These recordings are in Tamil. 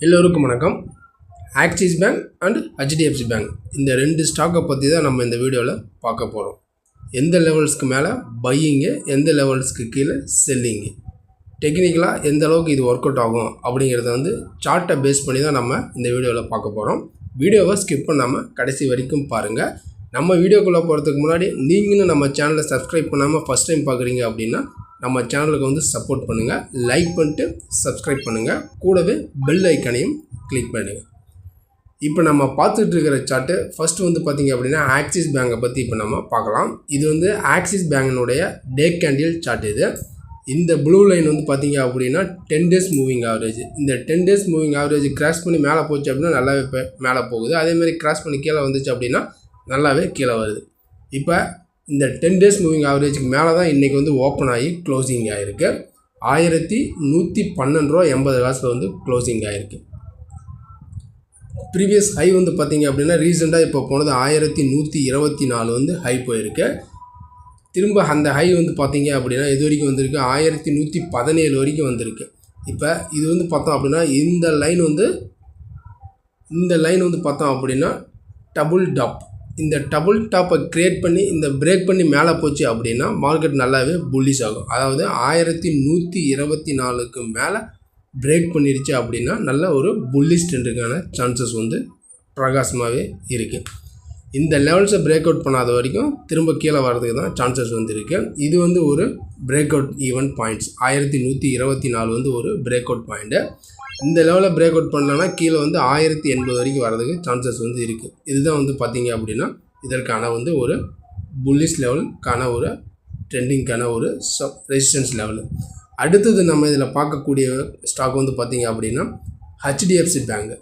எல்லோருக்கும் வணக்கம். Axis bank and HDFC bank இந்த ரெண்டு ஸ்டாக்கை பற்றி தான் நம்ம இந்த வீடியோவில் பார்க்க போகிறோம். எந்த லெவல்ஸ்க்கு மேலே பையிங்கு, எந்த லெவல்ஸ்க்கு கீழே செல்லிங்கு, டெக்னிக்கலாக எந்த அளவுக்கு இது ஒர்க் அவுட் ஆகும் அப்படிங்கிறத சார்ட்டை பேஸ் பண்ணி தான் நம்ம இந்த வீடியோவில் பார்க்க போகிறோம். வீடியோவை ஸ்கிப் பண்ணாமல் கடைசி வரைக்கும் பாருங்கள். நம்ம வீடியோக்குள்ளே போகிறதுக்கு முன்னாடி நீங்களும் நம்ம சேனலை சப்ஸ்கிரைப் பண்ணாமல் ஃபஸ்ட் டைம் பார்க்குறீங்க அப்படின்னா நம்ம சேனலுக்கு சப்போர்ட் பண்ணுங்கள், லைக் பண்ணிட்டு சப்ஸ்கிரைப் பண்ணுங்கள், கூடவே பெல் ஐக்கனையும் கிளிக் பண்ணுங்கள். இப்போ நம்ம பார்த்துட்டு இருக்கிற சார்ட்டு ஃபஸ்ட்டு பார்த்திங்க அப்படின்னா ஆக்சிஸ் பேங்கை பற்றி இப்போ நம்ம பார்க்கலாம். இது ஆக்சிஸ் பேங்கினுடைய டே கேண்டில் சார்ட். இந்த ப்ளூ லைன் பார்த்திங்க அப்படின்னா 10 days மூவிங் ஆவரேஜ். இந்த 10 days மூவிங் ஆவரேஜ் கிராஸ் பண்ணி மேலே போச்சு அப்படின்னா நல்லாவே மேலே போகுது. அதேமாதிரி கிராஸ் பண்ணி கீழே வந்துச்சு அப்படின்னா நல்லாவே கீழே வருது. இப்போ இந்த 10 days மூவிங் ஆவரேஜுக்கு மேலே தான் இன்றைக்கி ஓப்பன் ஆகி க்ளோசிங் ஆகிருக்கு. 1112.80 ரூபா க்ளோசிங் ஆகிருக்கு. ப்ரீவியஸ் ஹை பார்த்திங்க அப்படின்னா ரீசெண்டாக இப்போ போனது 1124 ஹை போயிருக்கு. திரும்ப அந்த ஹை பார்த்திங்க அப்படின்னா இது வரைக்கும் வந்திருக்கு 1117 வரைக்கும் வந்திருக்கு. இப்போ இது பார்த்தோம் அப்படின்னா இந்த லைன் பார்த்தோம் அப்படின்னா டபுள் டாப். இந்த டபுள் டாப்பை க்ரியேட் பண்ணி இந்த பிரேக் பண்ணி மேலே போச்சு அப்படின்னா மார்க்கெட் நல்லாவே புல்லிஷ் ஆகும். அதாவது 1124க்கு மேலே பிரேக் பண்ணிடுச்சு அப்படின்னா நல்ல ஒரு புல்லிஷ் ட்ரெண்டுக்கான சான்சஸ் பிரகாசமாகவே இருக்குது. இந்த லெவல்ஸை பிரேக் அவுட் பண்ணாத வரைக்கும் திரும்ப கீழே வர்றதுக்கு தான் சான்சஸ் இருக்குது. இது ஒரு பிரேக் அவுட் ஈவெண்ட் பாயிண்ட்ஸ். 1124 ஒரு பிரேக் அவுட் பாயிண்ட்டு. இந்த லெவலில் பிரேக் அவுட் பண்ணலன்னா கீழே 1080 வரைக்கும் வர்றதுக்கு சான்சஸ் இருக்குது. இதுதான் பார்த்திங்க அப்படின்னா இதற்கான ஒரு புல்லிஷ் லெவலுக்கான ஒரு ட்ரெண்டிங்கான ஒரு ரெசிஸ்டன்ஸ் லெவலு. அடுத்தது நம்ம இதில் பார்க்கக்கூடிய ஸ்டாக் பார்த்திங்க அப்படின்னா ஹெச்டிஎஃப்சி பேங்க்.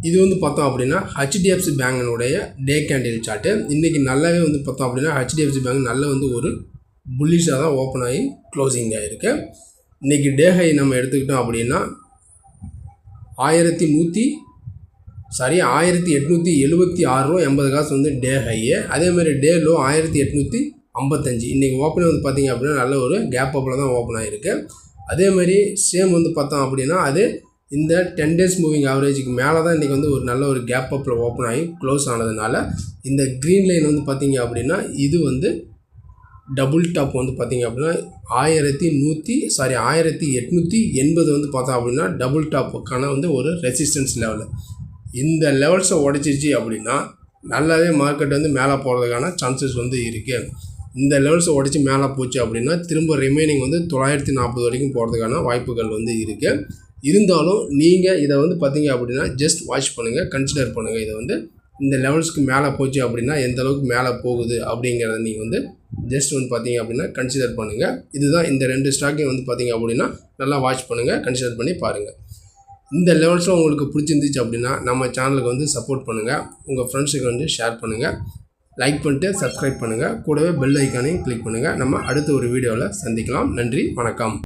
இது பார்த்தோம் அப்படின்னா ஹெச்டிஎஃப்சி பேங்கினுடைய டே கேண்டில் சார்ட்டு. இன்றைக்கி நல்லாவே பார்த்தோம் அப்படின்னா ஹெச்டிஎஃப்சி பேங்க் நல்ல ஒரு புல்லிஷாக தான் ஓப்பன் ஆகி க்ளோசிங் ஆகிருக்கு. இன்றைக்கி டே ஹை நம்ம எடுத்துக்கிட்டோம் அப்படின்னா 1876.80 ரூபா டே ஹையு. அதேமாதிரி டே லோ 1855. இன்றைக்கி ஓப்பன் பார்த்திங்க அப்படின்னா நல்ல ஒரு கேப் அப்பில் தான் ஓப்பன் ஆகிருக்கு. அதேமாதிரி சேம் பார்த்தோம் அப்படின்னா அது இந்த 10 days மூவிங் ஆவரேஜுக்கு மேலே தான் இன்றைக்கி ஒரு நல்ல ஒரு கேப் அப்பில் ஓப்பன் ஆகி க்ளோஸ் ஆனதுனால இந்த க்ரீன் லைன் பார்த்திங்க அப்படின்னா இது டபுள் டாப் பார்த்திங்க அப்படின்னா 1880 பார்த்தோம் அப்படின்னா டபுள் டாப்புக்கான ஒரு ரெசிஸ்டன்ஸ் லெவலு. இந்த லெவல்ஸை உடச்சிச்சு அப்படின்னா நல்லாவே மார்க்கெட் மேலே போகிறதுக்கான சான்சஸ் இருக்குது. இந்த லெவல்ஸை உடச்சி மேலே போச்சு அப்படின்னா திரும்ப ரிமைனிங் 940 வரைக்கும் போகிறதுக்கான வாய்ப்புகள் இருக்குது. இருந்தாலும் நீங்கள் இதை பார்த்திங்க அப்படின்னா ஜஸ்ட் வாட்ச் பண்ணுங்கள், கன்சிடர் பண்ணுங்கள். இதை இந்த லெவல்ஸ்க்கு மேலே போச்சு அப்படின்னா எந்த அளவுக்கு மேலே போகுது அப்படிங்கிறத நீங்கள் ஜஸ்ட் பார்த்திங்க அப்படின்னா கன்சிடர் பண்ணுங்கள். இதுதான் இந்த ரெண்டு ஸ்டாக்கையும் பார்த்திங்க அப்படின்னா நல்லா வாட்ச் பண்ணுங்கள், கன்சிடர் பண்ணி பாருங்கள். இந்த லெவல்ஸும் உங்களுக்கு பிடிச்சிருந்துச்சு அப்படின்னா நம்ம சேனலுக்கு சப்போர்ட் பண்ணுங்கள், உங்கள் ஃப்ரெண்ட்ஸுக்கு ஷேர் பண்ணுங்கள், லைக் பண்ணிட்டு சப்ஸ்கிரைப் பண்ணுங்கள், கூடவே பெல் ஐக்கானையும் கிளிக் பண்ணுங்கள். நம்ம அடுத்த ஒரு வீடியோவில் சந்திக்கலாம். நன்றி, வணக்கம்.